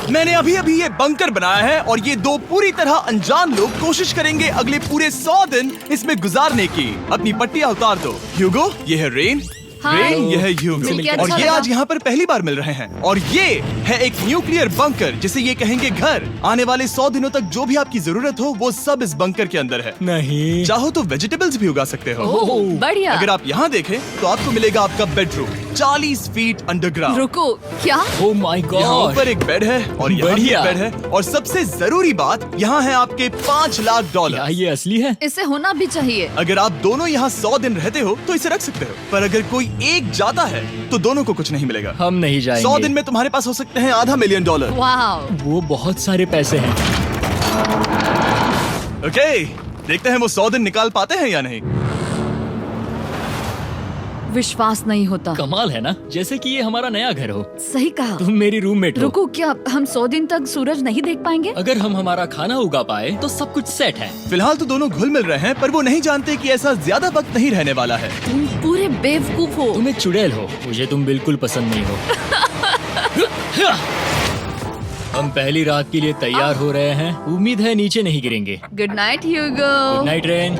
मैंने अभी अभी ये बंकर बनाया है और ये दो पूरी तरह अनजान लोग कोशिश करेंगे अगले पूरे 100 दिन इसमें गुजारने की। अपनी पट्टियां उतार दो। ह्यूगो, ये है रेन। रेन, ये है ह्यूगो और ये आज यहाँ पर पहली बार मिल रहे हैं। और ये है एक न्यूक्लियर बंकर जिसे ये कहेंगे घर। आने वाले 100 दिनों तक जो भी आपकी जरूरत हो वो सब इस बंकर के अंदर है। नहीं, चाहो तो वेजिटेबल्स भी उगा सकते हो। बढ़िया। अगर आप यहाँ देखें तो आपको मिलेगा आपका बेडरूम 40 फीट अंडरग्राउंड। रुको, क्या? ओह माय यहाँ गॉड। ऊपर एक बेड है और यहाँ भी एक बढ़िया। बेड है और सबसे जरूरी बात यहाँ है आपके $5 लाख। क्या ये असली है? इसे होना भी चाहिए। अगर आप दोनों यहाँ 100 दिन रहते हो तो इसे रख सकते हो, पर अगर कोई एक जाता है तो दोनों को कुछ नहीं मिलेगा। हम नहीं जाएंगे। 100 दिन में तुम्हारे पास हो सकते हैं $500 मिलियन। वाह, वो बहुत सारे पैसे हैं। ओके, देखते हैं वो 100 दिन निकाल पाते हैं या नहीं। विश्वास नहीं होता। कमाल है ना, जैसे कि ये हमारा नया घर हो। सही कहा। तुम मेरी रूममेट हो। रुको, क्या हम 100 दिन तक सूरज नहीं देख पाएंगे? अगर हम हमारा खाना उगा पाए तो सब कुछ सेट है। फिलहाल तो दोनों घुल मिल रहे हैं, पर वो नहीं जानते कि ऐसा ज्यादा वक्त नहीं रहने वाला है। तुम पूरे बेवकूफ हो। तुम एक चुड़ैल हो, मुझे तुम बिल्कुल पसंद नहीं हो। हम पहली रात के लिए तैयार हो रहे हैं। उम्मीद है नीचे नहीं गिरेंगे। Good night Hugo. Good night Ren.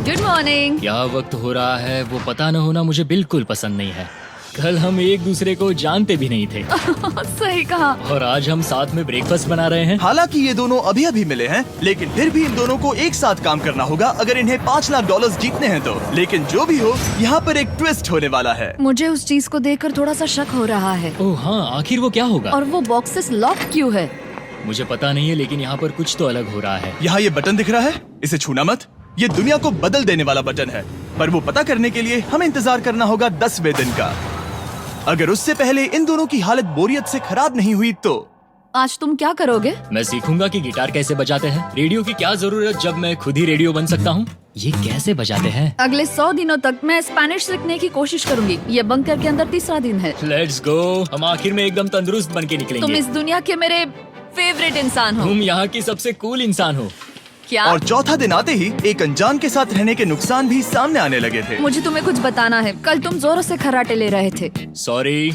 Good morning. क्या वक्त हो रहा है वो पता न होना मुझे बिल्कुल पसंद नहीं है। कल हम एक दूसरे को जानते भी नहीं थे सही कहा। और आज हम साथ में ब्रेकफास्ट बना रहे हैं। हालांकि ये दोनों अभी अभी मिले हैं, लेकिन फिर भी इन दोनों को एक साथ काम करना होगा अगर इन्हें $5 लाख जीतने हैं तो। लेकिन जो भी हो, यहाँ पर एक ट्विस्ट होने वाला है। मुझे उस चीज को देखकर थोड़ा सा शक हो रहा है। ओह हाँ, आखिर वो क्या होगा? और वो बॉक्सेस लॉक क्यों है? मुझे पता नहीं है, लेकिन यहाँ पर कुछ तो अलग हो रहा है। यहाँ ये बटन दिख रहा है, इसे छूना मत। ये दुनिया को बदल देने वाला बटन है, पर वो पता करने के लिए हमें इंतजार करना होगा 10वें दिन का। अगर उससे पहले इन दोनों की हालत बोरियत से खराब नहीं हुई तो आज तुम क्या करोगे? मैं सीखूंगा कि गिटार कैसे बजाते हैं। रेडियो की क्या जरूरत जब मैं खुद ही रेडियो बन सकता हूँ। ये कैसे बजाते हैं? अगले 100 दिनों तक मैं स्पेनिश सीखने की कोशिश करूंगी। ये बंकर के अंदर तीसरा दिन है। Let's go. हम आखिर में एकदम तंदुरुस्त बन के निकलेंगे। तुम इस दुनिया के मेरे फेवरेट इंसान हो। तुम यहाँ की सबसे कूल इंसान हो। क्या? और चौथा दिन आते ही एक अनजान के साथ रहने के नुकसान भी सामने आने लगे थे। मुझे तुम्हें कुछ बताना है। कल तुम जोरों से खर्राटे ले रहे थे। सॉरी।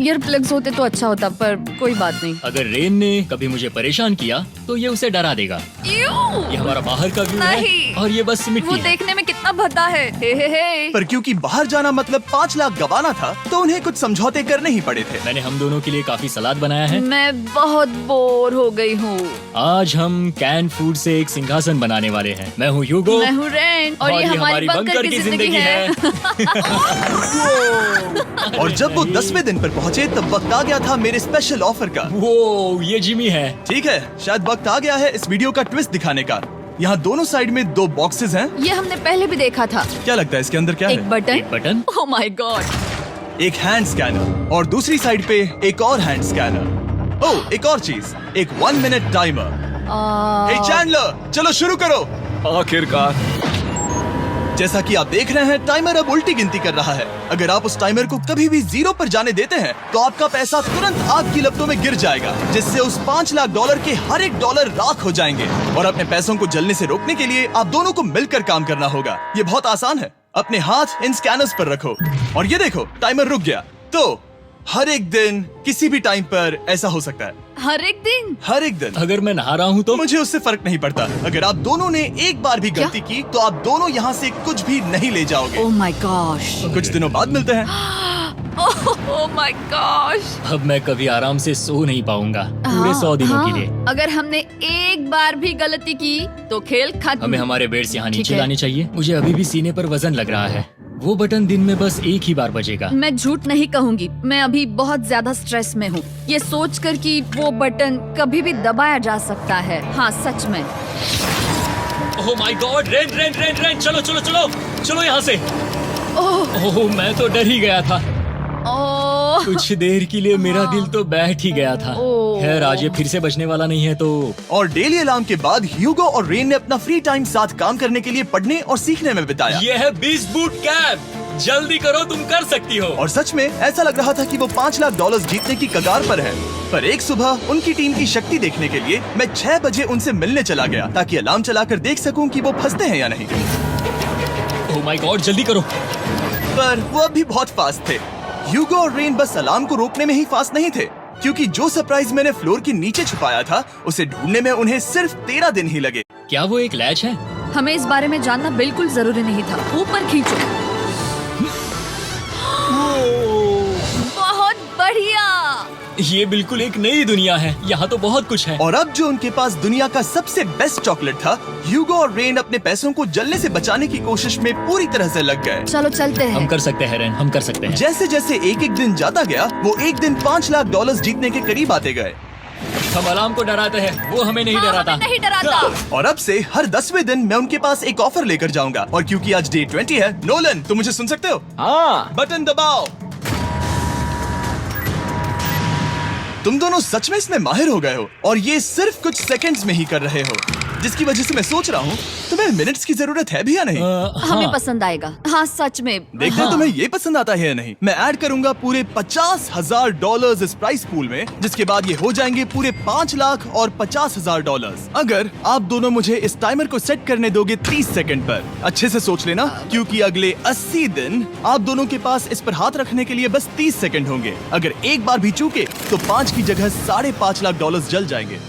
ईयर प्लग्स होते तो अच्छा होता, पर कोई बात नहीं। अगर रेन ने कभी मुझे परेशान किया तो ये उसे डरा देगा। ये हमारा बाहर का व्यू है नहीं। और ये बस मिट्टी वो है। देखने में कितना भद्दा है। हे। पर क्योंकि बाहर जाना मतलब 5 लाख गंवाना था, तो उन्हें कुछ समझौते करने ही पड़े थे। मैंने हम दोनों के लिए काफी सलाद बनाया है। मैं बहुत बोर हो गई हूँ। आज हम कैन फूड से एक सिंहासन बनाने वाले हैं। मैं हूँ ह्यूगो मैं हूँ रेन और ये हमारी बंकर की जिंदगी है। और जब वो 10वें दिन पर पहुँचे तब वक्त आ गया था मेरे स्पेशल ऑफर का। वो ये जिमी है। ठीक है, शायद वक्त आ गया है इस वीडियो का ट्विस्ट दिखाने का। यहाँ दोनों साइड में 2 बॉक्सेस हैं। ये हमने पहले भी देखा था। क्या लगता है इसके अंदर क्या एक है? Button. Button. Oh my God. एक हैंड स्कैनर और दूसरी साइड पे एक और हैंड स्कैनर। ओह, एक और चीज, एक 1 मिनट टाइमर। हे चैंडलर, चलो शुरू करो। आखिरकार। जैसा कि आप देख रहे हैं, टाइमर अब उल्टी गिनती कर रहा है। अगर आप उस टाइमर को कभी भी 0 पर जाने देते हैं तो आपका पैसा तुरंत आग की लपटों में गिर जाएगा, जिससे उस $5 लाख के हर एक डॉलर राख हो जाएंगे। और अपने पैसों को जलने से रोकने के लिए आप दोनों को मिलकर काम करना होगा। ये बहुत आसान है। अपने हाथ इन स्कैनर्स पर रखो और ये देखो, टाइमर रुक गया। तो हर एक दिन किसी भी टाइम पर ऐसा हो सकता है। हर एक दिन? हर एक दिन। अगर मैं नहा रहा हूँ तो मुझे उससे फर्क नहीं पड़ता। अगर आप दोनों ने एक बार भी गलती की तो आप दोनों यहाँ से कुछ भी नहीं ले जाओगे। Oh my gosh. कुछ दिनों बाद मिलते हैं। Oh my gosh. अब मैं कभी आराम से सो नहीं पाऊंगा पूरे 100 दिनों के लिए। अगर हमने एक बार भी गलती की तो खेल खत्म। हमें हमारे बेड्स यहाँ ठीक नीचे है। लाने चाहिए। मुझे अभी भी सीने पर वजन लग रहा है। वो बटन दिन में बस एक ही बार बजेगा। मैं झूठ नहीं कहूँगी, मैं अभी बहुत ज्यादा स्ट्रेस में हूँ, ये सोचकर कि वो बटन कभी भी दबाया जा सकता है। हाँ सच में। ओह my God. Rain rain rain rain, चलो चलो चलो चलो यहाँ से। ओह मैं तो डर ही गया था। ओह कुछ देर के लिए मेरा दिल तो बैठ ही गया था। ओह। खैर आज ये फिर से बचने वाला नहीं है तो। और डेली अलार्म के बाद ह्यूगो और रेन ने अपना फ्री टाइम साथ काम करने के लिए पढ़ने और सीखने में बिताया। ये है 20 बूट कैम्प। जल्दी करो, तुम कर सकती हो। और सच में ऐसा लग रहा था कि वो $5 लाख जीतने की कगार पर है। पर एक सुबह उनकी टीम की शक्ति देखने के लिए मैं 6 बजे उनसे मिलने चला गया, ताकि अलार्म चलाकर देख सकूं कि वो फंसते हैं या नहीं। ओह माय गॉड, जल्दी करो। पर वो अब भी बहुत फास्ट थे। ह्यूगो और रेन बस अलार्म को रोकने में ही फास्ट नहीं थे, क्योंकि जो सरप्राइज मैंने फ्लोर के नीचे छुपाया था उसे ढूंढने में उन्हें सिर्फ 13 दिन ही लगे। क्या वो एक लैच है? हमें इस बारे में जानना बिल्कुल जरूरी नहीं था। ऊपर खींचो। बहुत बढ़िया। ये बिल्कुल एक नई दुनिया है। यहाँ तो बहुत कुछ है। और अब जो उनके पास दुनिया का सबसे बेस्ट चॉकलेट था, ह्यूगो और रेन अपने पैसों को जलने से बचाने की कोशिश में पूरी तरह से लग गए। चलो चलते हम हैं। कर सकते हैं रेन, हम कर सकते हैं। जैसे जैसे एक एक दिन जाता गया, वो एक दिन $5 लाख जीतने के करीब आते गए। हम अलार्म को डराते हैं, वो हमें नहीं हाँ, डराता। हमें नहीं डराता। और अब से हर 10वें दिन मैं उनके पास एक ऑफर लेकर जाऊंगा। और क्योंकि आज डे 20 है, नोलन तुम मुझे सुन सकते हो? हाँ। बटन दबाओ। तुम दोनों सच में इसमें माहिर हो गए हो और ये सिर्फ कुछ सेकंड्स में ही कर रहे हो, जिसकी वजह से मैं सोच रहा हूँ तुम्हें मिनट्स की जरूरत है भी या नहीं। हमें पसंद आएगा। हाँ सच में। देखते हैं तुम्हें ये पसंद आता है या नहीं। मैं ऐड करूंगा पूरे $50,000 इस प्राइस पूल में, जिसके बाद ये हो जाएंगे पूरे $5 लाख और $50,000 अगर आप दोनों मुझे इस टाइमर को सेट करने दोगे 30 सेकंड पर। अच्छे से सोच लेना, क्योंकि अगले 80 दिन आप दोनों के पास इस पर हाथ रखने के लिए बस 30 सेकंड होंगे। अगर एक बार भी चूके तो 5 की जगह $5.5 लाख जल जाएंगे।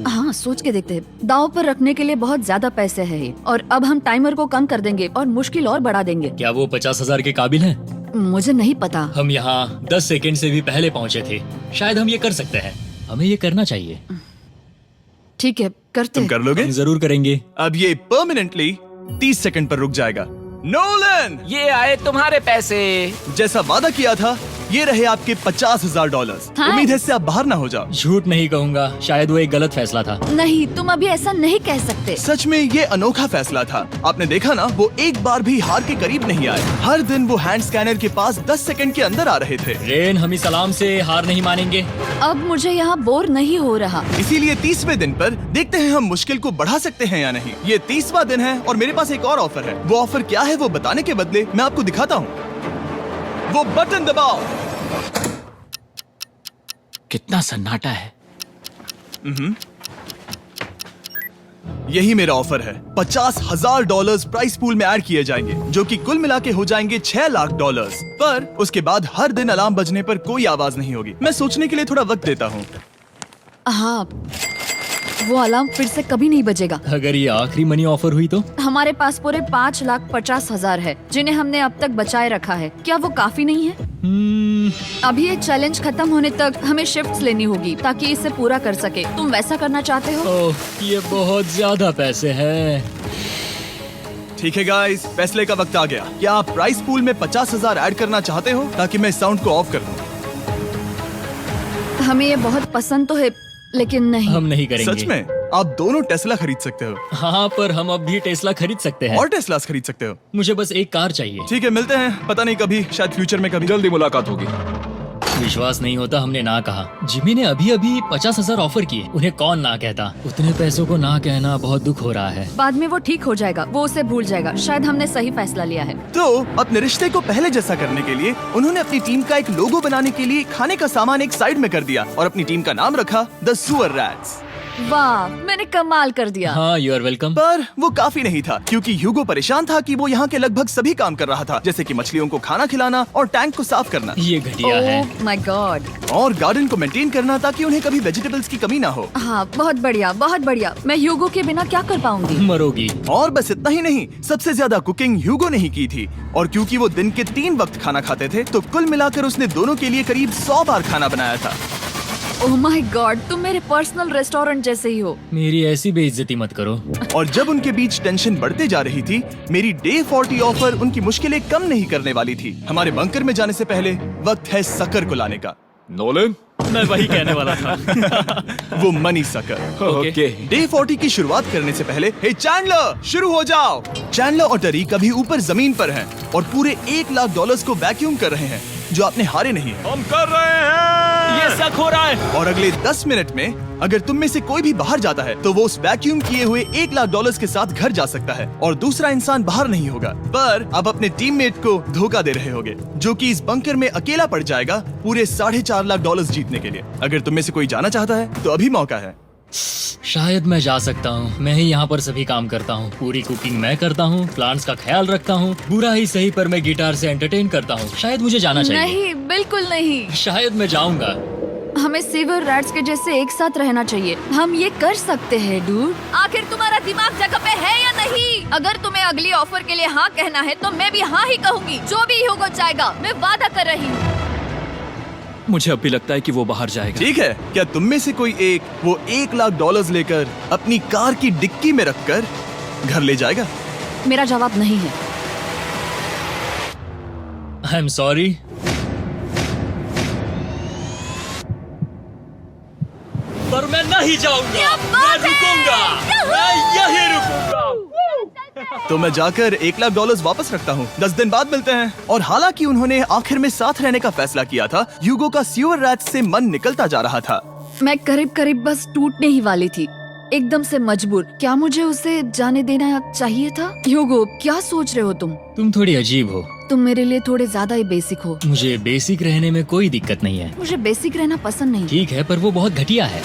हाँ सोच के देखते हैं। दांव पर रखने के लिए बहुत ज्यादा पैसे है ये। और अब हम टाइमर को कम कर देंगे और मुश्किल और बढ़ा देंगे। क्या वो 50,000 के काबिल हैं? मुझे नहीं पता। हम यहाँ 10 सेकंड से भी पहले पहुँचे थे। शायद हम ये कर सकते हैं। हमें ये करना चाहिए। ठीक है करते तुम हैं। कर लोगे? हम जरूर करेंगे। अब ये परमानेंटली 30 सेकंड पर रुक जाएगा। नोलन, ये आए तुम्हारे पैसे। जैसा वादा किया था, ये रहे आपके $50,000। हाँ। उम्मीद है इससे आप बाहर ना हो जाओ। झूठ नहीं कहूँगा, शायद वो एक गलत फैसला था। नहीं तुम अभी ऐसा नहीं कह सकते। सच में ये अनोखा फैसला था। आपने देखा ना, वो एक बार भी हार के करीब नहीं आए। हर दिन वो हैंड स्कैनर के पास 10 सेकंड के अंदर आ रहे थे। रेन, हम इस अलार्म से हार नहीं मानेंगे। अब मुझे यहाँ बोर नहीं हो रहा। इसीलिए 30वें दिन पर देखते हैं हम मुश्किल को बढ़ा सकते हैं या नहीं। ये 30वां दिन है और मेरे पास एक और ऑफर है। वो ऑफर क्या है वो बताने के बदले मैं आपको दिखाता हूँ। वो बटन दबाओ। कितना सन्नाटा है। यही मेरा ऑफर है। $50,000 प्राइस पूल में ऐड किए जाएंगे, जो कि कुल मिला के हो जाएंगे $6 लाख। पर उसके बाद हर दिन अलार्म बजने पर कोई आवाज नहीं होगी। मैं सोचने के लिए थोड़ा वक्त देता हूँ। हाँ वो अलार्म फिर से कभी नहीं बजेगा। अगर ये आखिरी मनी ऑफर हुई तो? हमारे पास पूरे $5,50,000 है, जिन्हें हमने अब तक बचाए रखा है। क्या वो काफी नहीं है? अभी ये चैलेंज खत्म होने तक हमें शिफ्ट्स लेनी होगी ताकि इसे पूरा कर सके। तुम वैसा करना चाहते हो? ओह, ये बहुत ज्यादा पैसे हैं। ठीक है गाइस, फैसले का वक्त आ गया। क्या आप प्राइस पूल में 50,000 ऐड करना चाहते हो ताकि मैं साउंड को ऑफ कर दूं? हमें ये बहुत पसंद तो है, लेकिन नहीं। हम नहीं करेंगे। सच में? आप दोनों टेस्ला खरीद सकते हो हाँ, पर हम अब भी टेस्ला खरीद सकते हैं। और टेस्लास खरीद सकते हो। मुझे बस एक कार चाहिए। ठीक है, मिलते हैं। पता नहीं कभी, शायद फ्यूचर में कभी। जल्दी मुलाकात होगी। विश्वास नहीं होता हमने ना कहा। जिमी ने अभी अभी 50,000 ऑफर किए। उन्हें कौन ना कहता। उतने पैसों को ना कहना बहुत दुख हो रहा है। बाद में वो ठीक हो जाएगा, वो उसे भूल जाएगा। शायद हमने सही फैसला लिया है। तो अपने रिश्ते को पहले जैसा करने के लिए उन्होंने अपनी टीम का एक लोगो बनाने के लिए खाने का सामान एक साइड में कर दिया और अपनी टीम का नाम रखा द सुअर रैट्स। वाह, मैंने कमाल कर दिया। हाँ, यू आर वेलकम। पर वो काफी नहीं था, क्योंकि ह्यूगो परेशान था कि वो यहाँ के लगभग सभी काम कर रहा था, जैसे कि मछलियों को खाना खिलाना और टैंक को साफ करना ये घटिया है। ओह माय गॉड। और गार्डन को मेंटेन करना ताकि उन्हें कभी वेजिटेबल्स की कमी ना हो। हाँ बहुत बढ़िया, बहुत बढ़िया। मैं ह्यूगो के बिना क्या कर पाऊंगी? मरोगी। और बस इतना ही नहीं, सबसे ज्यादा कुकिंग ह्यूगो ने ही की थी। और क्योंकि वो दिन के 3 वक्त खाना खाते थे, तो कुल मिलाकर उसने दोनों के लिए करीब 100 बार खाना बनाया था। ओह माय गॉड, तुम मेरे पर्सनल रेस्टोरेंट जैसे ही हो। मेरी ऐसी बेइज्जती मत करो। और जब उनके बीच टेंशन बढ़ते जा रही थी, मेरी डे 40 ऑफर उनकी मुश्किलें कम नहीं करने वाली थी। हमारे बंकर में जाने से पहले वक्त है सकर को लाने का। नोलन, मैं वही कहने वाला था। वो मनी सकर। ओके। डे 40 की शुरुआत करने से पहले, हे चैंडलर, शुरू हो जाओ। चैंडलर और टरीक अभी ऊपर जमीन पर हैं और पूरे $1 लाख को वैक्यूम कर रहे हैं, जो आपने हारे नहीं है। हम कर रहे हैं। ये शक हो रहा है। और अगले 10 मिनट में अगर तुम में से कोई भी बाहर जाता है, तो वो उस वैक्यूम किए हुए $1 लाख के साथ घर जा सकता है और दूसरा इंसान बाहर नहीं होगा। पर अब अपने टीममेट को धोखा दे रहे होगे, जो कि इस बंकर में अकेला पड़ जाएगा पूरे $4.5 लाख जीतने के लिए। अगर तुम में से कोई जाना चाहता है, तो अभी मौका है। शायद मैं जा सकता हूँ। मैं ही यहाँ पर सभी काम करता हूँ। पूरी कुकिंग मैं करता हूँ, प्लांट्स का ख्याल रखता हूँ। बुरा ही सही, पर मैं गिटार से एंटरटेन करता हूँ। शायद मुझे जाना चाहिए। नहीं, बिल्कुल नहीं। शायद मैं जाऊंगा। हमें सीवर रैट्स के जैसे एक साथ रहना चाहिए। हम ये कर सकते हैं डूड। आखिर तुम्हारा दिमाग जगह पे है या नहीं? अगर तुम्हें अगली ऑफर के लिए हाँ कहना है तो मैं भी हाँ ही कहूँगी। जो भी होगा जाएगा, मैं वादा कर रही हूँ। मुझे अब भी लगता है कि वो बाहर जाएगा। ठीक है, क्या तुम में से कोई एक वो $1,00,000 लेकर अपनी कार की डिक्की में रखकर घर ले जाएगा? मेरा जवाब नहीं है। I am sorry. पर मैं नहीं जाऊंगा, क्या मैं बात है? रुकूंगा, मैं यही रुकूंगा। तो मैं जाकर $1,00,000 वापस रखता हूँ। 10 दिन बाद मिलते हैं। और हालांकि उन्होंने आखिर में साथ रहने का फैसला किया था, ह्यूगो का सीवर रैट्स से मन निकलता जा रहा था। मैं करीब करीब बस टूटने ही वाली थी, एकदम से मजबूर। क्या मुझे उसे जाने देना चाहिए था? ह्यूगो, क्या सोच रहे हो तुम? तुम थोड़ी अजीब हो। तुम मेरे लिए थोड़े ज्यादा ही बेसिक हो। मुझे बेसिक रहने में कोई दिक्कत नहीं है। मुझे बेसिक रहना पसंद नहीं। ठीक है, पर वो बहुत घटिया है।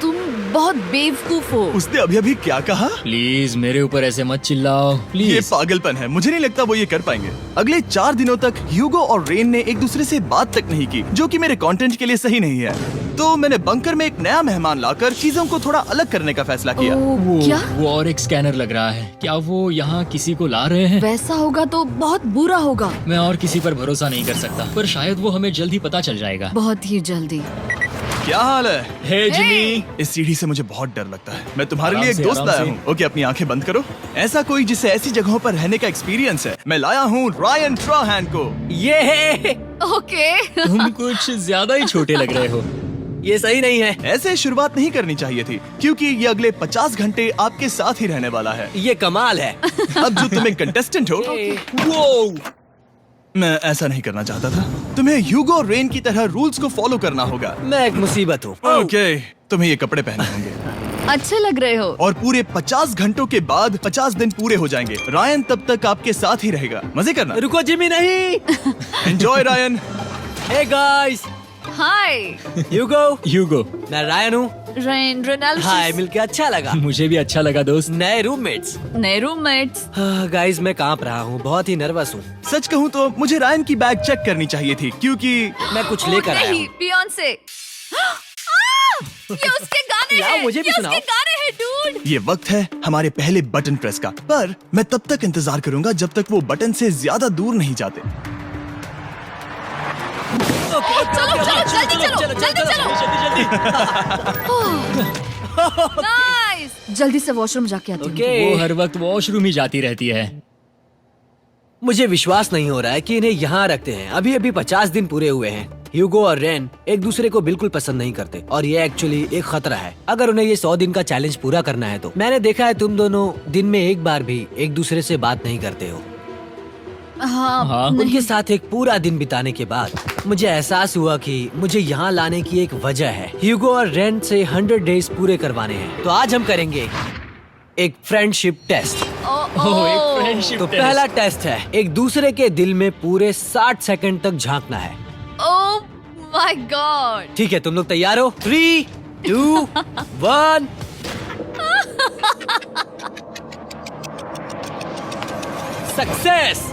तुम बहुत बेवकूफ हो। उसने अभी अभी क्या कहा? प्लीज मेरे ऊपर ऐसे मत चिल्लाओ, ये प्लीज। पागलपन है। मुझे नहीं लगता वो ये कर पाएंगे। अगले 4 दिनों तक ह्यूगो और रेन ने एक दूसरे से बात तक नहीं की, जो कि मेरे कंटेंट के लिए सही नहीं है। तो मैंने बंकर में एक नया मेहमान लाकर चीजों को थोड़ा अलग करने का फैसला किया। ओ, क्या? वो और एक स्कैनर लग रहा है। क्या वो यहाँ किसी को ला रहे हैं? वैसा होगा तो बहुत बुरा होगा। मैं और किसी पर भरोसा नहीं कर सकता, पर शायद वो हमें जल्द ही पता चल जाएगा। बहुत ही जल्दी। क्या हाल है? हे जिमी। इस सीढ़ी से मुझे बहुत डर लगता है। मैं तुम्हारे आराम लिए एक से, दोस्त आराम लाया से। हूँ। ओके, अपनी आंखें बंद करो। ऐसा कोई जिसे ऐसी जगहों पर रहने का एक्सपीरियंस है। मैं लाया हूँ रायन ट्राहैन को। ये ओके। तुम कुछ ज्यादा ही छोटे लग रहे हो। ये सही नहीं है। ऐसे शुरुआत नहीं करनी चाहिए थी, क्योंकि ये अगले 50 घंटे आपके साथ ही रहने वाला है। ये कमाल है। अब जो तुम एक कंटेस्टेंट हो, वो मैं ऐसा नहीं करना चाहता था। तुम्हें ह्यूगो और रेन की तरह रूल्स को फॉलो करना होगा। मैं एक मुसीबत हूँ। ओके, तुम्हें ये कपड़े पहनने होंगे। अच्छे लग रहे हो। और पूरे 50 घंटों के बाद 50 दिन पूरे हो जाएंगे। रायन तब तक आपके साथ ही रहेगा। मजे करना। रुको जिमी, नहीं। Enjoy Ryan. हे गाइस, हाय ह्यूगो। मैं रायन हूँ। Rain Reynold. हाय, मिलके अच्छा लगा। मुझे भी अच्छा लगा दोस्त। नए रूममेट्स। नए रूममेट्स। गाइस, मैं कांप रहा हूँ, बहुत ही नर्वस हूँ। सच कहूँ तो मुझे रायन की बैग चेक करनी चाहिए थी, क्योंकि मैं कुछ लेकर आया नहीं, हूँ। बियॉन्से। ये उसके गाने लाओ, हैं। मुझे भी ये सुनाओ। उसके गाने हैं डूड। ये वक्त है हमारे पहले बटन प्रेस का। पर मैं तब तक इंतजार करूंगा जब तक वो बटन से ज्यादा दूर नहीं जाते। चलो चलो जल्दी चलो नाइस। जल्दी से वॉशरूम जाके आती हूँ। वो हर वक्त वॉशरूम ही जाती रहती है। मुझे विश्वास नहीं हो रहा है कि इन्हें यहाँ रखते हैं। अभी अभी 50 दिन पूरे हुए हैं। ह्यूगो और रेन एक दूसरे को बिल्कुल पसंद नहीं करते और ये एक्चुअली एक खतरा है। अगर उन्हें ये 100 दिन का चैलेंज पूरा करना है तो। मैंने देखा है तुम दोनों दिन में एक बार भी एक दूसरे से बात नहीं करते हो। हाँ, उनके साथ एक पूरा दिन बिताने के बाद मुझे एहसास हुआ कि मुझे यहाँ लाने की एक वजह है। ह्यूगो और रेन से 100 डेज पूरे करवाने हैं। तो आज हम करेंगे एक फ्रेंडशिप टेस्ट। एक फ्रेंडशिप तो पहला टेस्ट है, एक दूसरे के दिल में पूरे 60 सेकंड तक झांकना है। ओह माय गॉड। ठीक है, तुम लोग तैयार हो? 3, 2, 1। सक्सेस।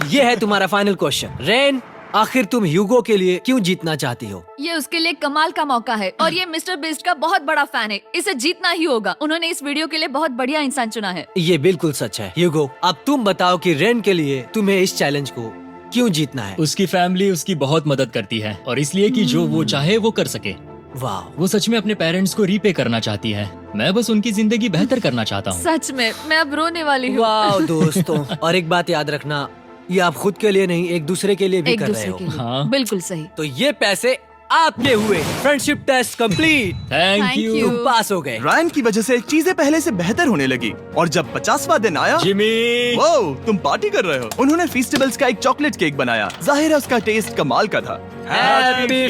ये है तुम्हारा फाइनल क्वेश्चन। रेन, आखिर तुम ह्यूगो के लिए क्यों जीतना चाहती हो? ये उसके लिए कमाल का मौका है और ये मिस्टर बीस्ट का बहुत बड़ा फैन है। इसे जीतना ही होगा। उन्होंने इस वीडियो के लिए बहुत बढ़िया इंसान चुना है। ये बिल्कुल सच है। ह्यूगो, अब तुम बताओ कि रेन के लिए तुम्हें इस चैलेंज को क्यों जीतना है? उसकी फैमिली उसकी बहुत मदद करती है और इसलिए कि जो वो चाहे वो कर सके। वाह, वो सच में अपने पेरेंट्स को रीपे करना चाहती है। मैं बस उनकी जिंदगी बेहतर करना चाहता हूँ। सच में मैं अब रोने वाली हूँ। वाह दोस्तों। और एक बात याद रखना, ये आप खुद के लिए नहीं, एक दूसरे के लिए भी एक कर रहे दूसरे हो। के लिए। हाँ। बिल्कुल सही। तो ये पैसे आपके हुए। Friendship test complete. Thank Thank you you। तुम पास हो गए। रायन की वजह से चीजें पहले से बेहतर होने लगी। और जब 50वां दिन आया, जिमी। वो तुम पार्टी कर रहे हो। उन्होंने फीस्टेबल्स का एक चॉकलेट केक बनाया। जाहिर है उसका टेस्ट कमाल का था। Happy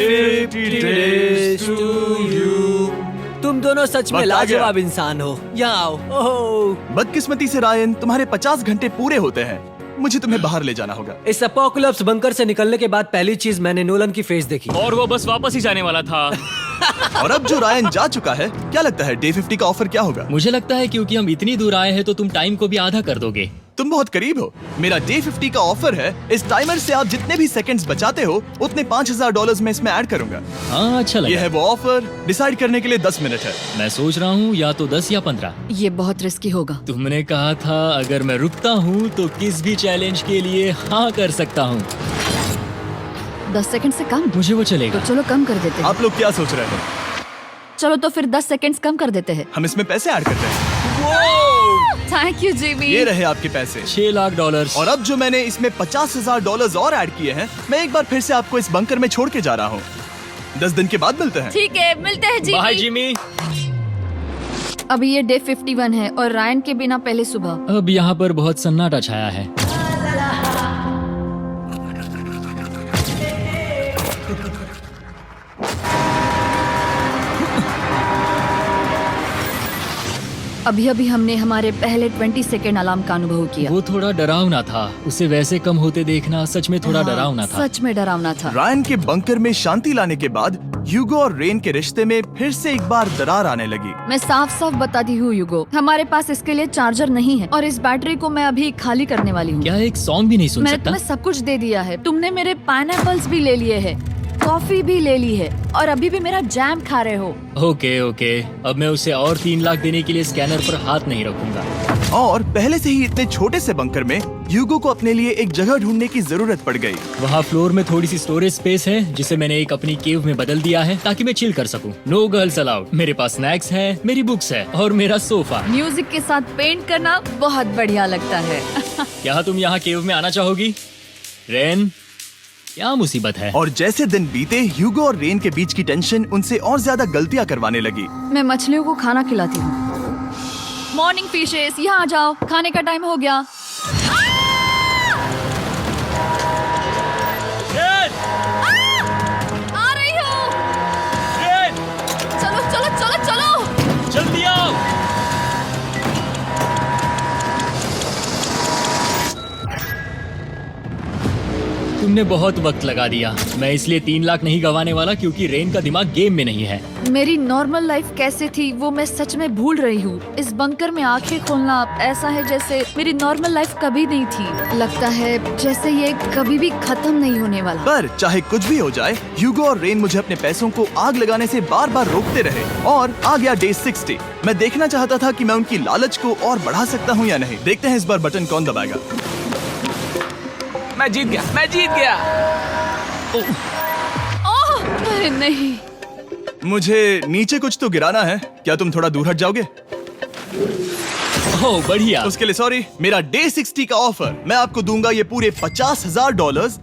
50 days to you। तुम दोनों सच में वक्त आ गया। लाजवाब इंसान हो। यहाँ आओ। ओह, बदकिस्मती से रायन, तुम्हारे 50 घंटे पूरे होते हैं। मुझे तुम्हें बाहर ले जाना होगा। इस अपोकलिप्स बंकर से निकलने के बाद पहली चीज मैंने नोलन की फेस देखी। और वो बस वापस ही जाने वाला था। और अब जो रायन जा चुका है, क्या लगता है डे 50 का ऑफर क्या होगा? मुझे लगता है क्योंकि हम इतनी दूर आए हैं तो तुम टाइम को भी आधा कर दोगे। तुम बहुत करीब हो। मेरा डे 50 का ऑफर है। इस टाइमर से आप जितने भी सेकंड्स बचाते हो उतने $5000 में इसमें ऐड करूंगा। हाँ, अच्छा ये लगा। है वो ऑफर। डिसाइड करने के लिए 10 मिनट है। मैं सोच रहा हूँ या तो 10 या 15। ये बहुत रिस्की होगा। तुमने कहा था अगर मैं रुकता हूँ तो किस भी चैलेंज के लिए हाँ कर सकता हूँ। 10 सेकंड से कम? मुझे वो तो चलेगा। चलो कम कर देते हैं। आप लोग क्या सोच रहे हो? चलो तो फिर 10 सेकंड्स कम कर देते हैं। हम इसमें पैसे ऐड करते हैं। Thank you Jimmy. ये रहे आपके पैसे। $6 लाख। और अब जो मैंने इसमें $50,000 और ऐड किए हैं, मैं एक बार फिर से आपको इस बंकर में छोड़ के जा रहा हूँ। 10 दिन के बाद मिलते हैं। ठीक है, मिलते हैं बाय जिमी। जिमी। अभी ये डे 51 है और रायन के बिना पहले सुबह। अब यहाँ पर बहुत सन्नाटा छाया है। अभी अभी हमने हमारे पहले 20 सेकेंड अलार्म का अनुभव किया। वो थोड़ा डरावना था। उसे वैसे कम होते देखना सच में थोड़ा हाँ, डरावना था। सच में डरावना था। रायन के बंकर में शांति लाने के बाद ह्यूगो और रेन के रिश्ते में फिर से एक बार दरार आने लगी। मैं साफ साफ बताती हूँ यूगो, हमारे पास इसके लिए चार्जर नहीं है और इस बैटरी को मैं अभी खाली करने वाली हूँ। क्या एक सॉन्ग भी नहीं सुन मैंने सकता? तुम्हें सब कुछ दे दिया है। तुमने मेरे पाइनएप्पल्स भी ले लिए हैं, कॉफी भी ले ली है और अभी भी मेरा जैम खा रहे हो। ओके ओके, अब मैं उसे और 3 लाख देने के लिए स्कैनर पर हाथ नहीं रखूंगा। और पहले से ही इतने छोटे से बंकर में ह्यूगो को अपने लिए एक जगह ढूंढने की जरूरत पड़ गई। वहाँ फ्लोर में थोड़ी सी स्टोरेज स्पेस है जिसे मैंने एक अपनी केव में बदल दिया है ताकि मैं चिल कर सकूं। No girls allowed. मेरे पास स्नैक्स है, मेरी बुक्स है और मेरा सोफा। म्यूजिक के साथ पेंट करना बहुत बढ़िया लगता है। क्या तुम यहाँ केव में आना चाहोगी? रेन, क्या मुसीबत है? और जैसे दिन बीते ह्यूगो और रेन के बीच की टेंशन उनसे और ज्यादा गलतियां करवाने लगी। मैं मछलियों को खाना खिलाती हूँ। मॉर्निंग फिशेस, यहाँ आ जाओ, खाने का टाइम हो गया। रेन! आ रही हूँ। रेन! चलो चलो चलो चलो। जल्दी आओ। तुमने बहुत वक्त लगा दिया। मैं इसलिए 3 लाख नहीं गंवाने वाला क्योंकि रेन का दिमाग गेम में नहीं है। मेरी नॉर्मल लाइफ कैसे थी वो मैं सच में भूल रही हूँ। इस बंकर में आंखें खोलना ऐसा है जैसे मेरी नॉर्मल लाइफ कभी नहीं थी। लगता है जैसे ये कभी भी खत्म नहीं होने वाला। पर चाहे कुछ भी हो जाए, ह्यूगो और रेन मुझे अपने पैसों को आग लगाने से बार बार रोकते रहे। और आ गया डे 60। मैं देखना चाहता था कि मैं उनकी लालच को और बढ़ा सकता हूँ या नहीं। देखते हैं इस बार बटन कौन दबाएगा। मैं जीत गया, मैं जीत गया। ओह अरे नहीं। मुझे नीचे कुछ तो गिराना है। क्या तुम थोड़ा दूर हट जाओगे? ओह बढ़िया। उसके लिए सॉरी। मेरा डे 60 का ऑफर, मैं आपको दूंगा ये पूरे $50,000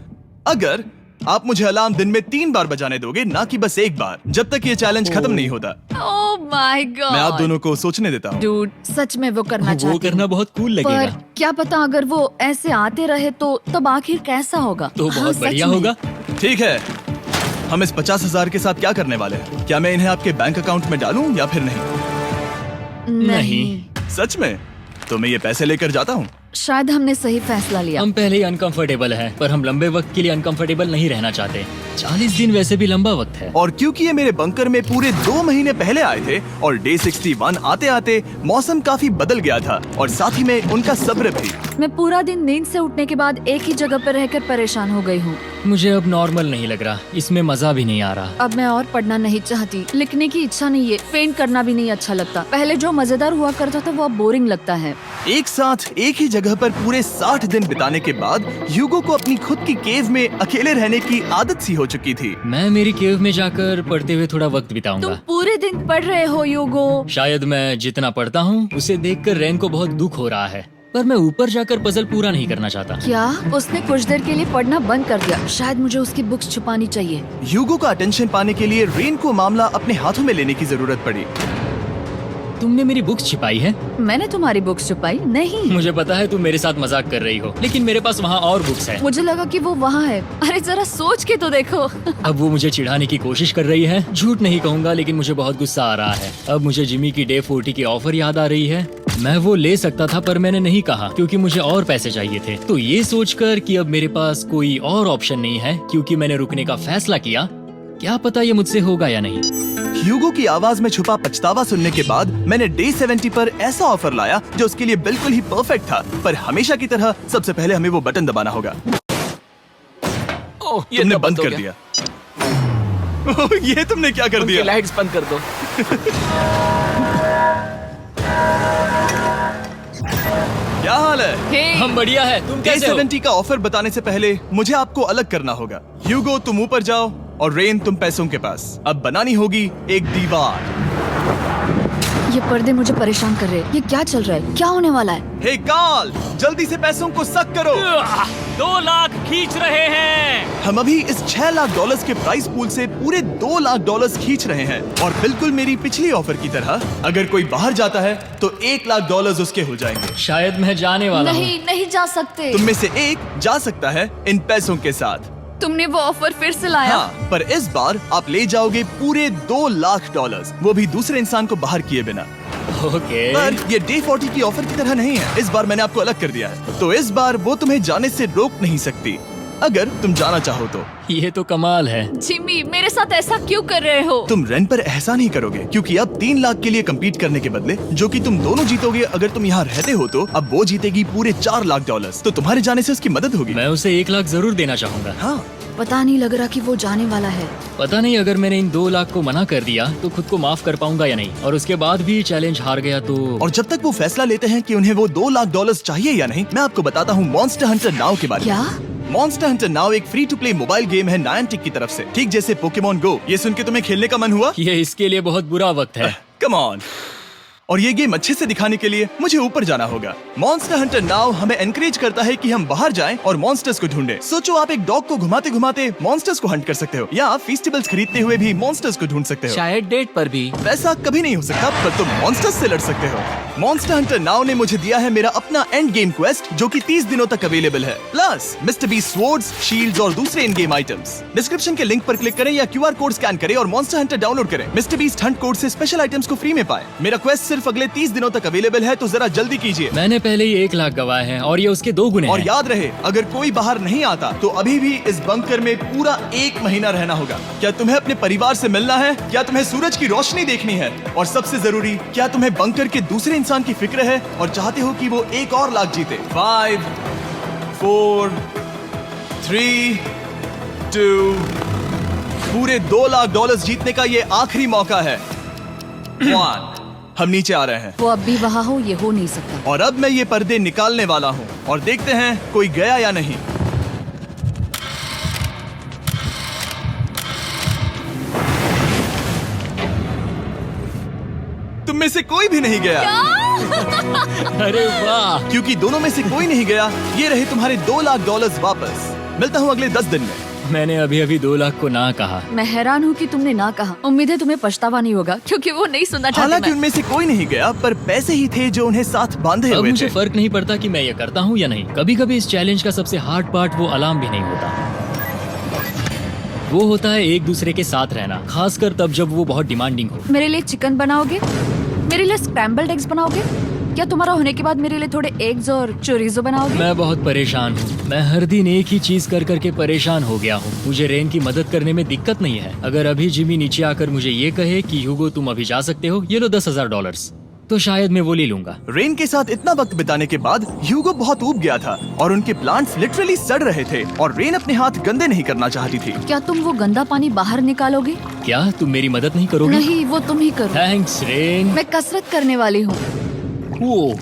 अगर आप मुझे अलार्म दिन में 3 बार बजाने दोगे, ना कि बस एक बार, जब तक ये चैलेंज खत्म नहीं होता। ओह माय गॉड। मैं आप दोनों को सोचने देता हूँ। डूड, सच में वो करना वो चाहती करना हूँ। बहुत कूल पर लगेगा। क्या पता अगर वो ऐसे आते रहे तो तब आखिर कैसा होगा। तो हाँ, बहुत सच बढ़िया में। होगा। ठीक है, हम इस 50,000 के साथ क्या करने वाले हैं? क्या मैं इन्हें आपके बैंक अकाउंट में डालूं या फिर नहीं? नहीं। सच में? तो मैं ये पैसे लेकर जाता हूँ। शायद हमने सही फैसला लिया। हम पहले ही अनकंफर्टेबल हैं, पर हम लंबे वक्त के लिए अनकंफर्टेबल नहीं रहना चाहते। 40 दिन वैसे भी लंबा वक्त है। और क्योंकि ये मेरे बंकर में पूरे 2 महीने पहले आए थे और डे 61 आते आते मौसम काफी बदल गया था और साथ ही में उनका सब्र भी। मैं पूरा दिन नींद से उठने के बाद एक ही जगह पर रहकर परेशान हो गई हूँ। मुझे अब नॉर्मल नहीं लग रहा, इसमें मजा भी नहीं आ रहा। अब मैं और पढ़ना नहीं चाहती, लिखने की इच्छा नहीं है, पेंट करना भी नहीं अच्छा लगता। पहले जो मजेदार हुआ करता था वो अब बोरिंग लगता है। एक साथ एक ही जगह पर पूरे 60 दिन बिताने के बाद ह्यूगो को अपनी खुद की केव में अकेले रहने की आदत सी हो चुकी थी। मैं मेरी केव में जाकर पढ़ते हुए थोड़ा वक्त तुम बिताऊंगा। पूरे दिन पढ़ रहे हो यूगो। शायद मैं जितना पढ़ता हूँ उसे देखकर रेन को बहुत दुख हो रहा है, पर मैं ऊपर जाकर पजल पूरा नहीं करना चाहता। क्या उसने कुछ देर के लिए पढ़ना बंद कर दिया? शायद मुझे उसकी बुक्स छुपानी चाहिए। ह्यूगो का अटेंशन पाने के लिए रेन को मामला अपने हाथों में लेने की जरूरत पड़ी। तुमने मेरी बुक्स छिपाई है? मैंने तुम्हारी बुक्स छुपाई नहीं। मुझे पता है तुम मेरे साथ मजाक कर रही हो, लेकिन मेरे पास वहाँ और बुक्स हैं। मुझे लगा कि वो वहाँ है। अरे जरा सोच के तो देखो। अब वो मुझे चिढ़ाने की कोशिश कर रही है। झूठ नहीं कहूंगा, लेकिन मुझे बहुत गुस्सा आ रहा है। अब मुझे जिमी की डे 40 की ऑफर याद आ रही है। मैं वो ले सकता था पर मैंने नहीं कहा क्योंकि मुझे और पैसे चाहिए थे। तो ये सोचकर कि अब मेरे पास कोई और ऑप्शन नहीं है क्योंकि मैंने रुकने का फैसला किया, क्या पता ये मुझसे होगा या नहीं। ह्यूगो की आवाज में छुपा पछतावा सुनने के बाद मैंने डे 70 पर ऐसा ऑफर लाया जो उसके लिए बिल्कुल ही परफेक्ट था। पर हमेशा की तरह सबसे पहले हमें वो बटन दबाना होगा। ओह, ये तुमने तो बंद हो कर गया। दिया। ओह, ये तुमने क्या कर उनकी दिया? लाइट्स बंद कर दो। क्या हाल है? हे, हम बढ़िया है, तुम डे कैसे हो? 70 का ऑफर बताने से पहले मुझे आपको अलग करना होगा। ह्यूगो तुम ऊपर जाओ और रेन तुम पैसों के पास। अब बनानी होगी एक दीवार। ये पर्दे मुझे परेशान कर रहे हैं। ये क्या चल रहा है? क्या होने वाला है? हे कार्ल, जल्दी से पैसों को सक करो। 2 लाख खींच रहे हैं। हम अभी इस $6 लाख के प्राइस पूल से पूरे $2 लाख खींच रहे हैं और बिल्कुल मेरी पिछली ऑफर की तरह अगर कोई बाहर जाता है तो $1 लाख उसके हो जाएंगे। शायद मैं जाने वाला हूँ। नहीं, नहीं जा सकते। तुम में से एक जा सकता है इन पैसों के साथ। तुमने वो ऑफर फिर से लाया? हाँ, पर इस बार आप ले जाओगे पूरे $2 लाख, वो भी दूसरे इंसान को बाहर किए बिना। ओके। पर ये डे 40 की ऑफर की तरह नहीं है। इस बार मैंने आपको अलग कर दिया है, तो इस बार वो तुम्हें जाने से रोक नहीं सकती अगर तुम जाना चाहो तो। ये तो कमाल है। जिमी, मेरे साथ ऐसा क्यों कर रहे हो? तुम रेंट पर एहसान नहीं करोगे क्योंकि अब 3 लाख के लिए कम्पीट करने के बदले जो कि तुम दोनों जीतोगे अगर तुम यहाँ रहते हो तो अब वो जीतेगी पूरे $4 लाख। तो तुम्हारे जाने से उसकी मदद होगी। मैं उसे 1 लाख जरूर देना चाहूंगा। हाँ, पता नहीं लग रहा कि वो जाने वाला है। पता नहीं अगर मैंने इन 2 लाख को मना कर दिया तो खुद को माफ कर पाऊंगा या नहीं, और उसके बाद भी चैलेंज हार गया तो। और जब तक वो फैसला लेते हैं कि उन्हें वो $2 लाख चाहिए या नहीं, मैं आपको बताता हूँ मॉन्स्टर हंटर नाउ के बारे में। क्या? मॉन्स्टर हंटर नाउ एक free to play mobile game है नायंटिक की तरफ से, ठीक जैसे पोकेमॉन गो। ये सुन के तुम्हें खेलने का मन हुआ? ये इसके लिए बहुत बुरा वक्त है। Come on. और ये गेम अच्छे से दिखाने के लिए मुझे ऊपर जाना होगा। मॉन्स्टर हंटर नाउ हमें एनकरेज करता है कि हम बाहर जाएं और मॉन्स्टर्स को ढूंढें। सोचो आप एक डॉग को घुमाते घुमाते मॉन्स्टर्स को हंट कर सकते हो या फेस्टिवल्स खरीदते हुए भी मॉन्स्टर्स को ढूंढ सकते हो। शायद डेट पर भी। वैसा कभी नहीं हो सकता, पर तुम मॉन्स्टर्स से लड़ सकते हो। मॉन्स्टर हंटर नाउ ने मुझे दिया है मेरा अपना एंड गेम क्वेस्ट जो कि 30 दिनों तक अवेलेबल है, plus mister beast swords, shields और दूसरे इन गेम आइटम्स। डिस्क्रिप्शन के लिंक पर क्लिक करें या QR कोड स्कैन करें और मॉन्स्टर हंटर डाउनलोड करें। मिस्टर बीस्ट हंट कोड से स्पेशल आइटम्स को फ्री में पाएं। मेरा क्वेस्ट सिर्फ अगले 30 दिनों तक अवेलेबल है, तो जरा जल्दी कीजिए। मैंने पहले ही 1 लाख गवाए हैं और ये उसके 2 गुने और हैं। याद रहे, अगर कोई बाहर नहीं आता तो अभी भी इस बंकर में पूरा 1 महीना रहना होगा। क्या तुम्हें अपने परिवार से मिलना है? क्या तुम्हें सूरज की रोशनी देखनी है? और सबसे जरूरी, क्या तुम्हें बंकर के दूसरे इंसान की फिक्र है और चाहते हो कि वो एक और लाख जीते? 5, 4, 3, 2, पूरे $2 लाख जीतने का ये आखिरी मौका है। 1, हम नीचे आ रहे हैं वो अब भी वहाँ हो, ये हो नहीं सकता। और अब मैं ये पर्दे निकालने वाला हूँ और देखते हैं कोई गया या नहीं। तुम में से कोई भी नहीं गया। अरे वाह। क्योंकि दोनों में से कोई नहीं गया, ये रहे तुम्हारे $2 लाख वापस। मिलता हूँ अगले 10 दिन में। मैंने अभी अभी 2 लाख को ना कहा। मैं हैरान हूँ कि तुमने ना कहा। उम्मीद है तुम्हें पछतावा नहीं होगा क्योंकि वो नहीं सुनना चाहती। हालांकि मैं उनमें से कोई नहीं गया, पर पैसे ही थे जो उन्हें साथ बांधे अब हुए मुझे थे। फर्क नहीं पड़ता कि मैं ये करता हूँ या नहीं। कभी कभी इस चैलेंज का सबसे हार्ड पार्ट वो अलार्म भी नहीं होता, वो होता है एक दूसरे के साथ रहना, खासकर तब जब वो बहुत डिमांडिंग हो। मेरे लिए चिकन बनाओगे? मेरे लिए स्क्रैम्बल्ड एग्स बनाओगे? क्या तुम्हारा होने के बाद मेरे लिए थोड़े एग्स और चोरिजो बनाओगे? मैं बहुत परेशान हूँ। मैं हर दिन एक ही चीज कर करके परेशान हो गया हूँ। मुझे रेन की मदद करने में दिक्कत नहीं है। अगर अभी जिमी नीचे आकर मुझे ये कहे कि ह्यूगो तुम अभी जा सकते हो, ये लो $10,000, तो शायद मैं वो ले लूंगा। रेन के साथ इतना वक्त बिताने के बाद ह्यूगो बहुत ऊब गया था और उनके प्लांट्स लिटरली सड़ रहे थे और रेन अपने हाथ गंदे नहीं करना चाहती थी। क्या तुम वो गंदा पानी बाहर निकालोगे? क्या तुम मेरी मदद नहीं करोगे? नहीं, वो तुम ही करो। Thanks rain. मैं कसरत करने वाली हूँ। ओह,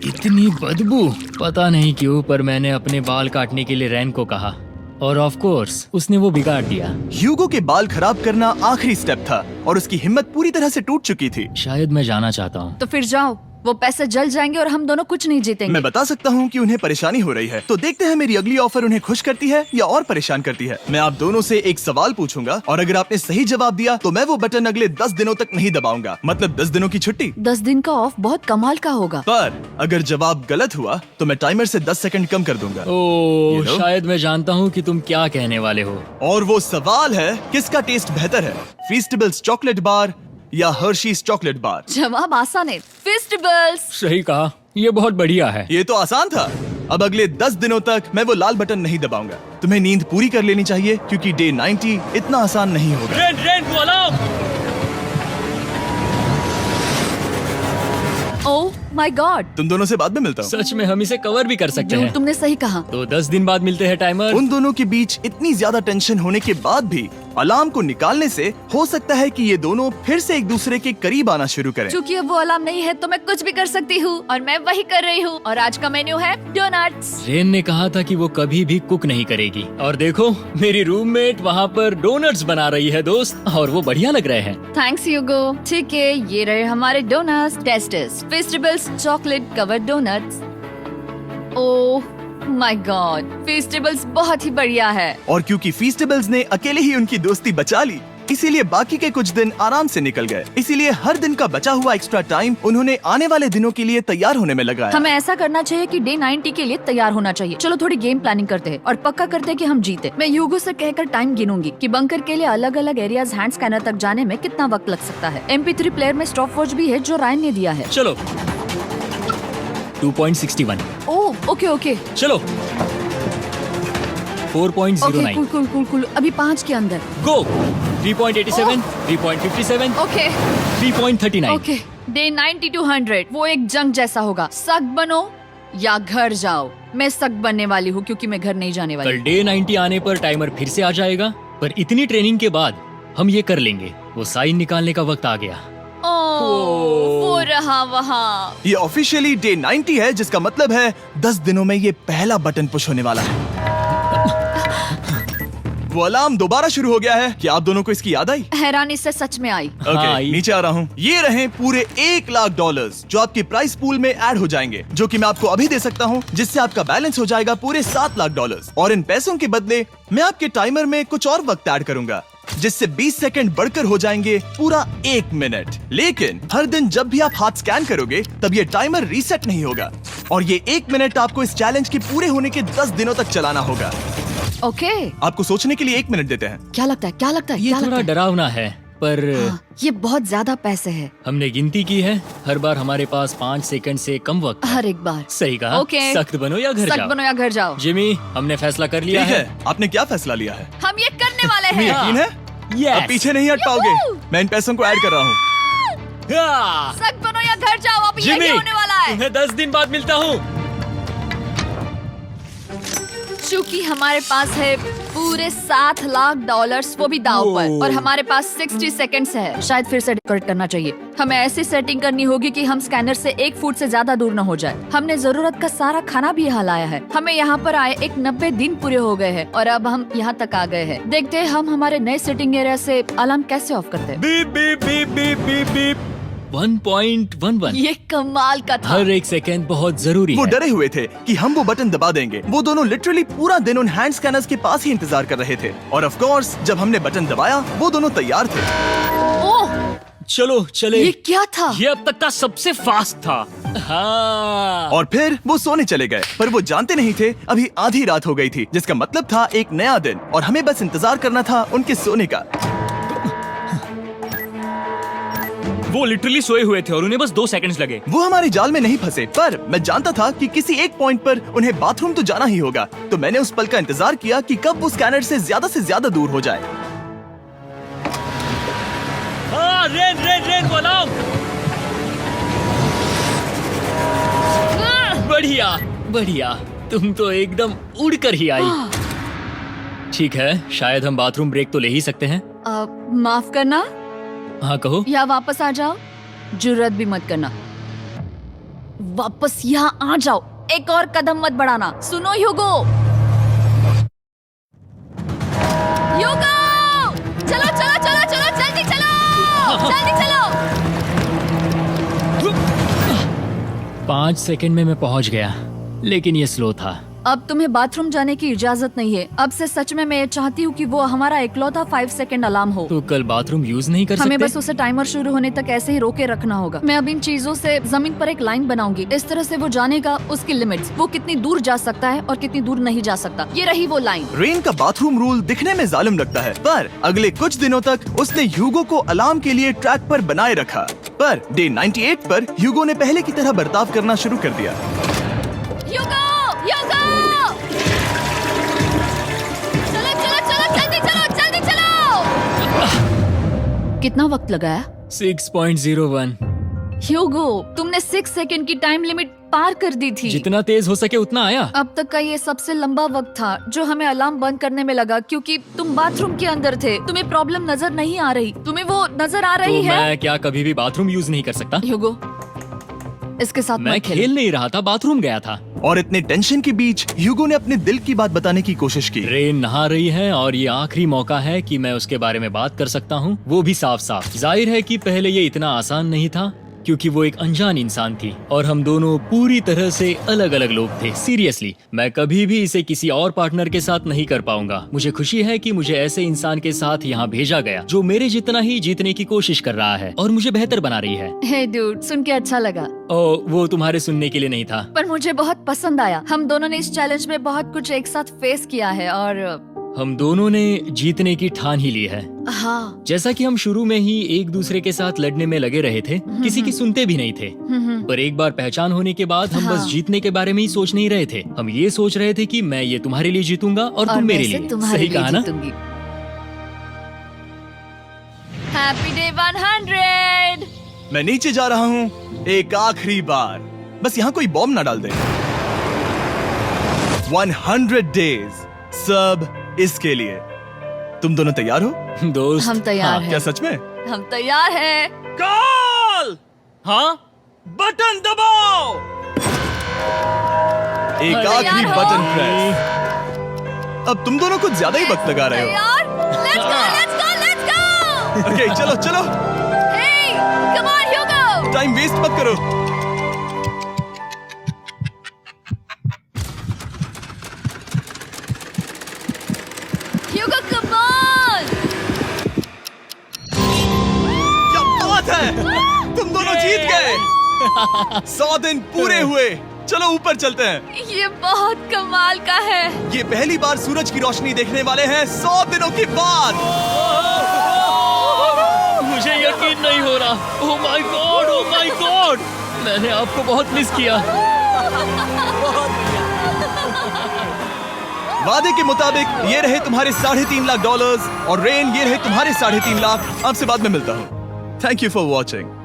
इतनी बदबू। पता नहीं क्यों, पर मैंने अपने बाल काटने के लिए रेन को कहा और ऑफ कोर्स उसने वो बिगाड़ दिया। ह्यूगो के बाल खराब करना आखिरी स्टेप था और उसकी हिम्मत पूरी तरह से टूट चुकी थी। शायद मैं जाना चाहता हूँ। तो फिर जाओ, वो पैसे जल जाएंगे और हम दोनों कुछ नहीं जीतेंगे। मैं बता सकता हूँ कि उन्हें परेशानी हो रही है, तो देखते हैं मेरी अगली ऑफर उन्हें खुश करती है या और परेशान करती है। मैं आप दोनों से एक सवाल पूछूंगा और अगर आपने सही जवाब दिया तो मैं वो बटन अगले 10 दिनों तक नहीं दबाऊंगा, मतलब 10 दिनों की छुट्टी। 10 दिन का ऑफ बहुत कमाल का होगा। पर अगर जवाब गलत हुआ तो मैं टाइमर से 10 सेकंड कम कर दूंगा। ओह, You know? शायद मैं जानता हूँ कि तुम क्या कहने वाले हो। और वो सवाल है, किसका टेस्ट बेहतर है, फेस्टिवल्स चॉकलेट बार या हर्शीज चॉकलेट बार? जवाब आसान है, फेस्टिवल्स। सही कहा, ये बहुत बढ़िया है। ये तो आसान था। अब अगले 10 दिनों तक मैं वो लाल बटन नहीं दबाऊंगा। तुम्हें नींद पूरी कर लेनी चाहिए क्योंकि डे 90 इतना आसान नहीं होगा। रेन वो अलार्म। ओह माय गॉड, तुम दोनों से बाद में मिलता हूँ। सच में हम इसे कवर भी कर सकते हैं। तुमने सही कहा। तो 10 दिन बाद मिलते हैं टाइमर। उन दोनों के बीच इतनी ज्यादा टेंशन होने के बाद भी अलार्म को निकालने से हो सकता है कि ये दोनों फिर से एक दूसरे के करीब आना शुरू करें। क्योंकि अब वो अलार्म नहीं है तो मैं कुछ भी कर सकती हूँ और मैं वही कर रही हूँ। और आज का मेन्यू है डोनट्स। रेन ने कहा था कि वो कभी भी कुक नहीं करेगी और देखो मेरी रूममेट वहाँ पर डोनट्स बना रही है दोस्त, और वो बढ़िया लग रहे हैं। Thanks Hugo. ठीक है, ये रहे हमारे donuts. Testers festivals chocolate covered donuts. Oh my God, festivals बहुत ही बढ़िया है। और क्योंकि फीस्टेबल्स ने अकेले ही उनकी दोस्ती बचा ली, इसीलिए बाकी के कुछ दिन आराम से निकल गए। इसीलिए हर दिन का बचा हुआ एक्स्ट्रा टाइम उन्होंने आने वाले दिनों के लिए तैयार होने में लगाया। हमें ऐसा करना चाहिए कि डे 90 के लिए तैयार होना चाहिए। चलो थोड़ी गेम प्लानिंग करते हैं और पक्का करते हैं कि हम जीते। मैं ह्यूगो से कहकर टाइम गिनूंगी कि बंकर के लिए अलग अलग एरियाज हैंड स्कैनर तक जाने में कितना वक्त लग सकता है। MP3 प्लेयर में स्टॉप वॉच भी है जो रायन ने दिया है। चलो 2.61। ओह ओके ओके चलो 4.09। Okay cool cool cool cool. अभी 5 के अंदर। गो 3.87, 3.57, ओके 3.39। ओके। डे 90 to 100 वो एक जंग जैसा होगा। सख्त बनो या घर जाओ। मैं सख्त बनने वाली हूँ क्योंकि मैं घर नहीं जाने वाली। कल डे 90 आने पर टाइमर फिर से आ जाएगा, पर इतनी ट्रेनिंग के बाद हम ये कर लेंगे। वो साइन निकालने का वक्त आ गया। वो रहा वहाँ। ये ऑफिशियली डे 90 है, जिसका मतलब है 10 दिनों में ये पहला बटन पुश होने वाला है। वो अलार्म दोबारा शुरू हो गया है। क्या आप दोनों को इसकी याद आई? हैरानी से सच में आई। ओके, नीचे आ रहा हूँ। ये रहे पूरे $1 लाख जो आपके प्राइस पूल में ऐड हो जाएंगे, जो कि मैं आपको अभी दे सकता हूँ, जिससे आपका बैलेंस हो जाएगा पूरे $7 लाख। और इन पैसों के बदले मैं आपके टाइमर में कुछ और वक्त ऐड करूंगा, जिससे 20 सेकंड बढ़कर हो जाएंगे पूरा 1 मिनट। लेकिन हर दिन जब भी आप हाथ स्कैन करोगे तब ये टाइमर रीसेट नहीं होगा, और ये 1 मिनट आपको इस चैलेंज के पूरे होने के 10 दिनों तक चलाना होगा। ओके आपको सोचने के लिए 1 मिनट देते हैं। क्या लगता है, क्या लगता है? ये क्या थोड़ा लगता है? डरावना है, पर हाँ, ये बहुत ज्यादा पैसे है। हमने गिनती की है, हर बार हमारे पास 5 सेकंड से कम वक्त है। हर एक बार। सही कहा। ओके। सख्त बनो या घर सख्त जाओ। बनो या घर जाओ। जिमी, हमने फैसला कर लिया ठीक है। है, आपने क्या फैसला लिया है? हम ये करने वाले तुम्हें हैं। यकीन है? Yes. अब पीछे नहीं हट पाओगे। यूहू! मैं इन पैसों को ऐड कर रहा हूँ। हाँ। सख्त बनो या घर जाओ। अब ये जिमी, होने वाला है। तुम्हें 10 दिन बाद मिलता हूँ। चूंकि हमारे पास है पूरे $7 लाख, वो भी दाव पर, और हमारे पास 60 सेकंड्स है। शायद फिर से डेकोरेट करना चाहिए। हमें ऐसी सेटिंग करनी होगी कि हम स्कैनर से 1 फुट से ज्यादा दूर न हो जाए। हमने जरूरत का सारा खाना भी यहाँ लाया है। हमें यहाँ पर आए 90 दिन पूरे हो गए हैं और अब हम यहाँ तक आ गए हैं। देखते हैं हम हमारे नए सेटिंग एरिया से अलार्म कैसे ऑफ करते हैं। Beep beep beep beep beep beep. 1.11। ये कमाल का था। हर एक सेकंड बहुत जरूरी वो है। डरे हुए थे कि हम वो बटन दबा देंगे। वो दोनों लिटरली पूरा दिन उन हैंड स्कैनर्स के पास ही इंतजार कर रहे थे, और ऑफ कोर्स जब हमने बटन दबाया वो दोनों तैयार थे। ओह, चलो चले। ये क्या था? ये अब तक का सबसे फास्ट था। हाँ। और फिर वो सोने चले गए, पर वो जानते नहीं थे अभी आधी रात हो गई थी, जिसका मतलब था एक नया दिन, और हमें बस इंतजार करना था उनके सोने का। वो लिटरली सोए हुए थे और उन्हें बस 2 सेकंड्स लगे। वो हमारे जाल में नहीं फंसे, पर मैं जानता था कि किसी एक पॉइंट पर उन्हें बाथरूम तो जाना ही होगा, तो मैंने उस पल का इंतजार किया कि कब वो स्कैनर से ज्यादा दूर हो जाए। हाँ, रेन वो अलार्म। बढ़िया बढ़िया, तुम तो एकदम उड़कर ही आई। ठीक है, शायद हम बाथरूम ब्रेक तो ले ही सकते हैं। माफ करना हाँ कहो। या वापस आ जाओ। जुर्रत भी मत करना। वापस यहाँ आ जाओ। एक और कदम मत बढ़ाना। सुनो ह्यूगो। ह्यूगो, चलो चलो चलो चलो, जल्दी चलो, जल्दी चलो। 5 सेकंड में मैं पहुंच गया, लेकिन ये स्लो था। अब तुम्हें बाथरूम जाने की इजाजत नहीं है। अब से सच में मैं चाहती हूँ कि वो हमारा इकलौता 5 सेकंड अलार्म हो। तो कल बाथरूम यूज नहीं कर हमें सकते? बस उसे टाइमर शुरू होने तक ऐसे ही रोके रखना होगा। मैं अब इन चीजों से जमीन पर एक लाइन बनाऊंगी। इस तरह से वो जानेगा उसकी लिमिट्स, वो कितनी दूर जा सकता है और कितनी दूर नहीं जा सकता। ये रही वो लाइन। रेन का बाथरूम रूल दिखने में जालिम लगता है, पर अगले कुछ दिनों तक उसने ह्यूगो को अलार्म के लिए ट्रैक पर बनाए रखा। पर डे 98 पर ह्यूगो ने पहले की तरह बर्ताव करना शुरू कर दिया। ह्यूगो, ह्यूगो! कितना वक्त लगाया? 6.01। ह्यूगो, तुमने 6 सेकंड की टाइम लिमिट पार कर दी थी। जितना तेज हो सके उतना आया। अब तक का ये सबसे लंबा वक्त था जो हमें अलार्म बंद करने में लगा, क्योंकि तुम बाथरूम के अंदर थे। तुम्हें प्रॉब्लम नजर नहीं आ रही। तुम्हें वो नजर आ रही तो है? मैं क्या कभी भी बाथरूम यूज नहीं कर सकता? ह्यूगो, इसके साथ मैं मत खेलो। खेल नहीं रहा था, बाथरूम गया था। और इतने टेंशन के बीच ह्यूगो ने अपने दिल की बात बताने की कोशिश की। रेन नहा रही है और ये आखिरी मौका है कि मैं उसके बारे में बात कर सकता हूँ, वो भी साफ साफ। जाहिर है कि पहले ये इतना आसान नहीं था क्योंकि वो एक अनजान इंसान थी और हम दोनों पूरी तरह से अलग अलग लोग थे। सीरियसली, मैं कभी भी इसे किसी और पार्टनर के साथ नहीं कर पाऊंगा। मुझे खुशी है कि मुझे ऐसे इंसान के साथ यहाँ भेजा गया जो मेरे जितना ही जीतने की कोशिश कर रहा है और मुझे बेहतर बना रही है। हे डूड, सुन के अच्छा लगा। ओ, वो तुम्हारे सुनने के लिए नहीं था। पर मुझे बहुत पसंद आया। हम दोनों ने इस चैलेंज में बहुत कुछ एक साथ फेस किया है और हम दोनों ने जीतने की ठान ही ली है। हाँ। जैसा कि हम शुरू में ही एक दूसरे के साथ लड़ने में लगे रहे थे, किसी की सुनते भी नहीं थे। पर एक बार पहचान होने के बाद हम बस हाँ। जीतने के बारे में ही सोच नहीं रहे थे। हम ये सोच रहे थे कि मैं ये तुम्हारे लिए जीतूंगा और तुम मेरे लिए। सही कहा ना? Happy day 100। मैं नीचे जा रहा हूँ एक आखिरी बार, बस यहाँ कोई बॉम्ब ना डाल दे। 100 डेज, सब इसके लिए। तुम दोनों तैयार हो? दोस्त, हम तैयार हाँ, हैं। क्या सच में? हम तैयार हैं। कॉल! हाँ? बटन दबाओ। एक अरे आखिरी यार हो। Button press. अब तुम दोनों कुछ ज्यादा ही वक्त लगा रहे हो। तैयार? Let's go, let's go, let's go! Okay, चलो चलो, Hey, come on, Hugo! Time waste मत करो। Hugo, come on! क्या बात है, तुम दोनों जीत गए। 100 दिन पूरे हुए। चलो ऊपर चलते हैं। ये बहुत कमाल का है। ये पहली बार सूरज की रोशनी देखने वाले हैं 100 दिनों के बाद। मुझे यकीन नहीं हो रहा। ओह my God, oh my God, मैंने आपको बहुत मिस किया। वादे के मुताबिक ये रहे तुम्हारे $3.5 लाख और रेन ये रहे तुम्हारे 3.5 लाख। आपसे बाद में मिलता हूँ। Thank you for watching.